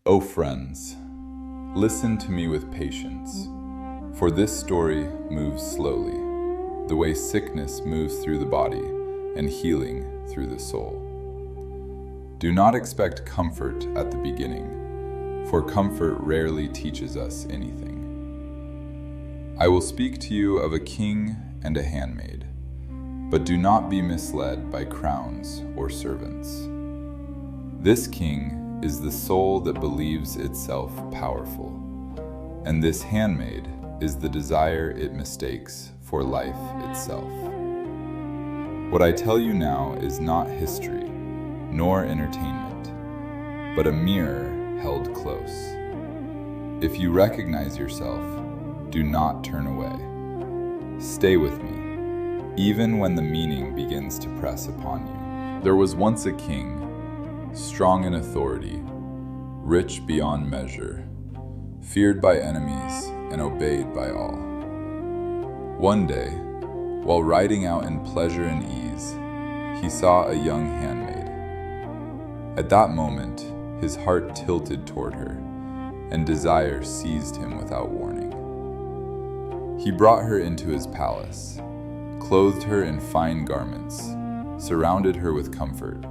O friends, listen to me with patience, for this story moves slowly, the way sickness moves through the body and healing through the soul. Do not expect comfort at the beginning, for comfort rarely teaches us anything. I will speak to you of a king and a handmaid, but do not be misled by crowns or servants. This king is the soul that believes itself powerful, and this handmaid is the desire it mistakes for life itself. What I tell you now is not history, nor entertainment, but a mirror held close. If you recognize yourself, do not turn away. Stay with me, even when the meaning begins to press upon you. There was once a king, strong in authority, rich beyond measure, feared by enemies and obeyed by all. One day, while riding out in pleasure and ease, he saw a young handmaid. At that moment, his heart tilted toward her, and desire seized him without warning. He brought her into his palace, clothed her in fine garments, surrounded her with comfort,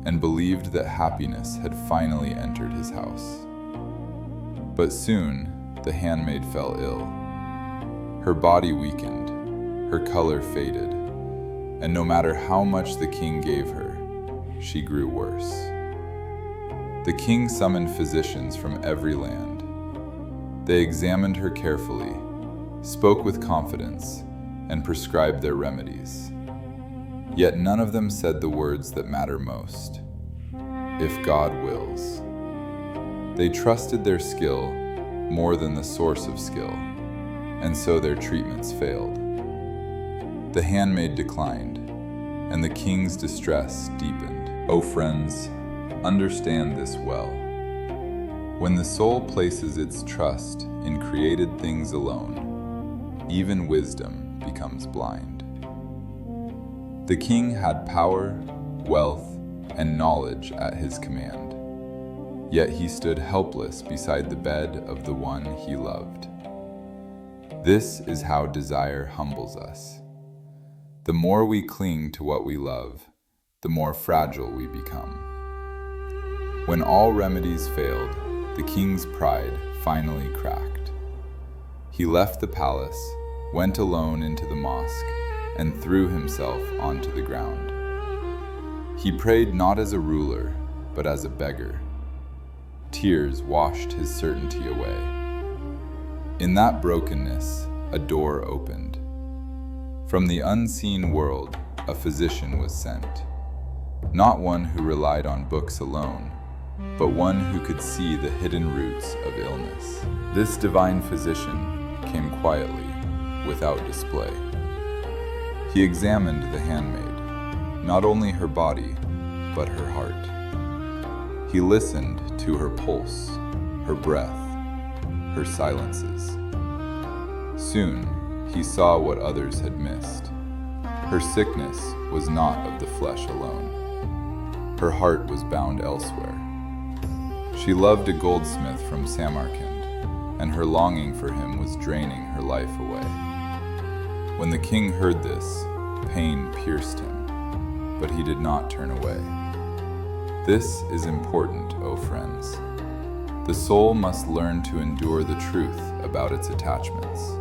and believed that happiness had finally entered his house. But soon, the handmaid fell ill. Her body weakened, her color faded, and no matter how much the king gave her, she grew worse. The king summoned physicians from every land. They examined her carefully, spoke with confidence, and prescribed their remedies. Yet none of them said the words that matter most: if God wills. They trusted their skill more than the source of skill, and so their treatments failed. The handmaid declined, and the king's distress deepened. O friends, understand this well. When the soul places its trust in created things alone, even wisdom becomes blind. The king had power, wealth, and knowledge at his command, yet he stood helpless beside the bed of the one he loved. This is how desire humbles us. The more we cling to what we love, the more fragile we become. When all remedies failed, the king's pride finally cracked. He left the palace, went alone into the mosque, and threw himself onto the ground. He prayed not as a ruler, but as a beggar. Tears washed his certainty away. In that brokenness, a door opened. From the unseen world, a physician was sent. Not one who relied on books alone, but one who could see the hidden roots of illness. This divine physician came quietly, without display. He examined the handmaid, not only her body, but her heart. He listened to her pulse, her breath, her silences. Soon, he saw what others had missed. Her sickness was not of the flesh alone. Her heart was bound elsewhere. She loved a goldsmith from Samarkand, and her longing for him was draining her life away. When the king heard this, pain pierced him, but he did not turn away. This is important, O friends. The soul must learn to endure the truth about its attachments.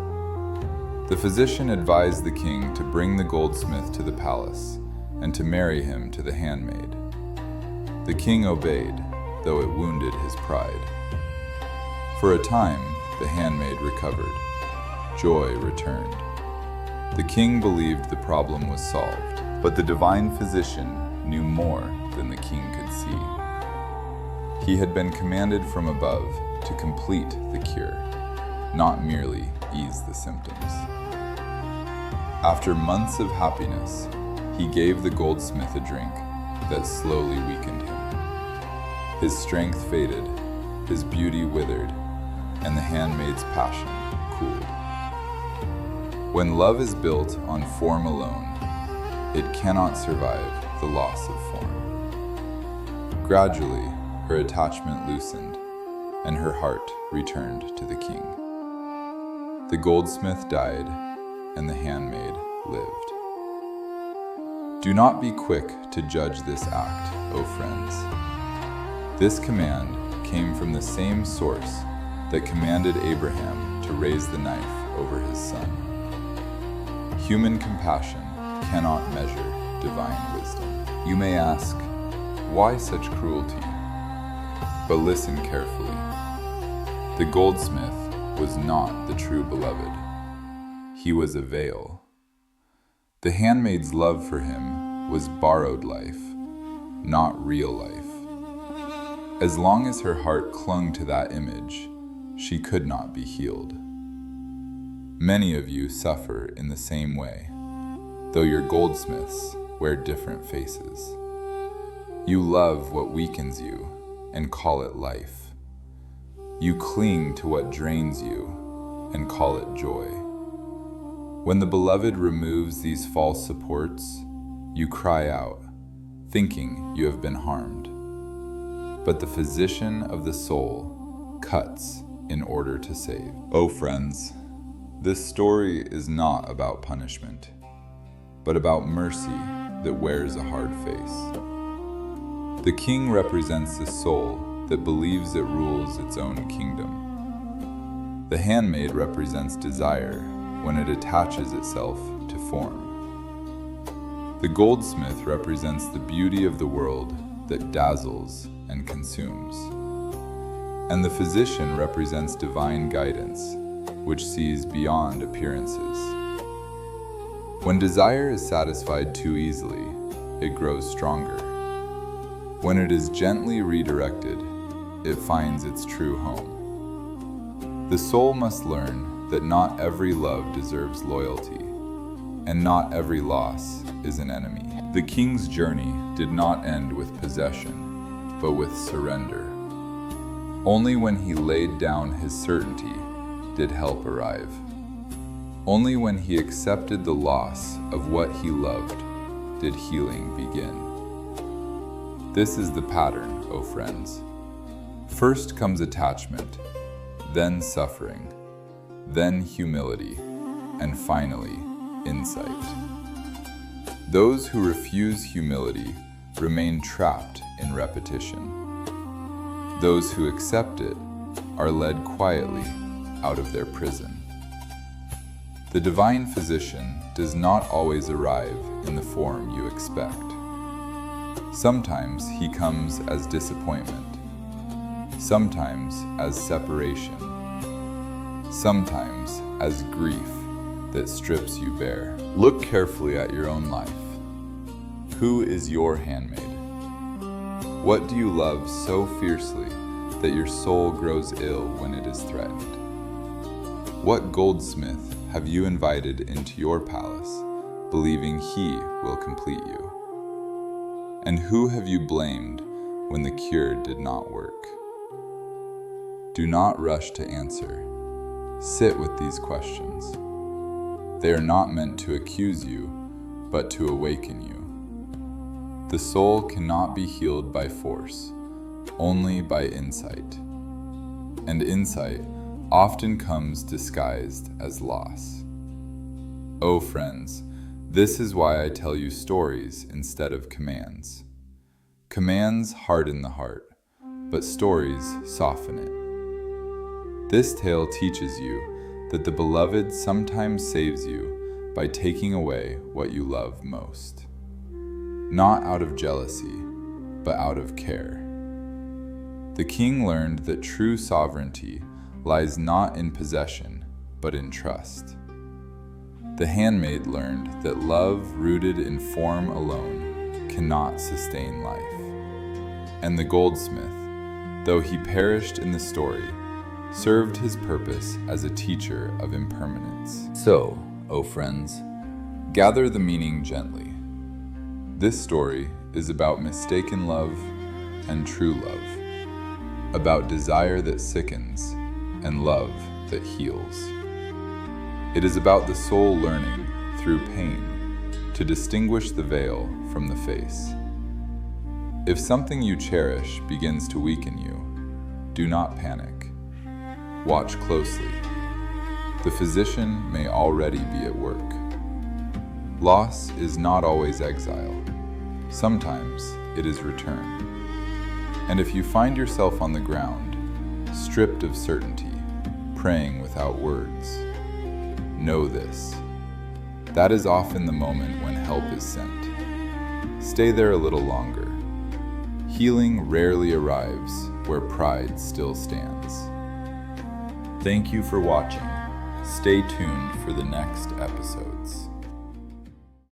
The physician advised the king to bring the goldsmith to the palace and to marry him to the handmaid. The king obeyed, though it wounded his pride. For a time, the handmaid recovered. Joy returned. The king believed the problem was solved, but the divine physician knew more than the king could see. He had been commanded from above to complete the cure, not merely ease the symptoms. After months of happiness, he gave the goldsmith a drink that slowly weakened him. His strength faded, his beauty withered, and the handmaid's passion cooled. When love is built on form alone, it cannot survive the loss of form. Gradually, her attachment loosened, and her heart returned to the king. The goldsmith died, and the handmaid lived. Do not be quick to judge this act, O friends. This command came from the same source that commanded Abraham to raise the knife over his son. Human compassion cannot measure divine wisdom. You may ask, why such cruelty? But listen carefully. The goldsmith was not the true beloved. He was a veil. The handmaid's love for him was borrowed life, not real life. As long as her heart clung to that image, she could not be healed. Many of you suffer in the same way, though your goldsmiths wear different faces. You love what weakens you and call it life. You cling to what drains you and call it joy. When the beloved removes these false supports, you cry out, thinking you have been harmed. But the physician of the soul cuts in order to save. Oh friends, this story is not about punishment, but about mercy that wears a hard face. The king represents the soul that believes it rules its own kingdom. The handmaid represents desire when it attaches itself to form. The goldsmith represents the beauty of the world that dazzles and consumes. And the physician represents divine guidance, which sees beyond appearances. When desire is satisfied too easily, it grows stronger. When it is gently redirected, it finds its true home. The soul must learn that not every love deserves loyalty, and not every loss is an enemy. The king's journey did not end with possession, but with surrender. Only when he laid down his certainty did help arrive. Only when he accepted the loss of what he loved did healing begin. This is the pattern, O friends. First comes attachment, then suffering, then humility, and finally, insight. Those who refuse humility remain trapped in repetition. Those who accept it are led quietly out of their prison. The divine physician does not always arrive in the form you expect. Sometimes he comes as disappointment, sometimes as separation, sometimes as grief that strips you bare. Look carefully at your own life. Who is your handmaid? What do you love so fiercely that your soul grows ill when it is threatened? What goldsmith have you invited into your palace, believing he will complete you? And who have you blamed when the cure did not work? Do not rush to answer. Sit with these questions. They are not meant to accuse you, but to awaken you. The soul cannot be healed by force, only by insight. And insight often comes disguised as loss. Oh friends, this is why I tell you stories instead of commands. Commands harden the heart, but stories soften it. This tale teaches you that the beloved sometimes saves you by taking away what you love most. Not out of jealousy, but out of care. The king learned that true sovereignty lies not in possession, but in trust. The handmaid learned that love rooted in form alone cannot sustain life. And the goldsmith, though he perished in the story, served his purpose as a teacher of impermanence. So, O friends, gather the meaning gently. This story is about mistaken love and true love, about desire that sickens and love that heals. It is about the soul learning, through pain, to distinguish the veil from the face. If something you cherish begins to weaken you, Do not panic. Watch closely. The physician may already be at work. Loss is not always exile. Sometimes it is return. And if you find yourself on the ground, stripped of certainty, praying without words, know this. That is often the moment when help is sent. Stay there a little longer. Healing rarely arrives where pride still stands. Thank you for watching. Stay tuned for the next episode.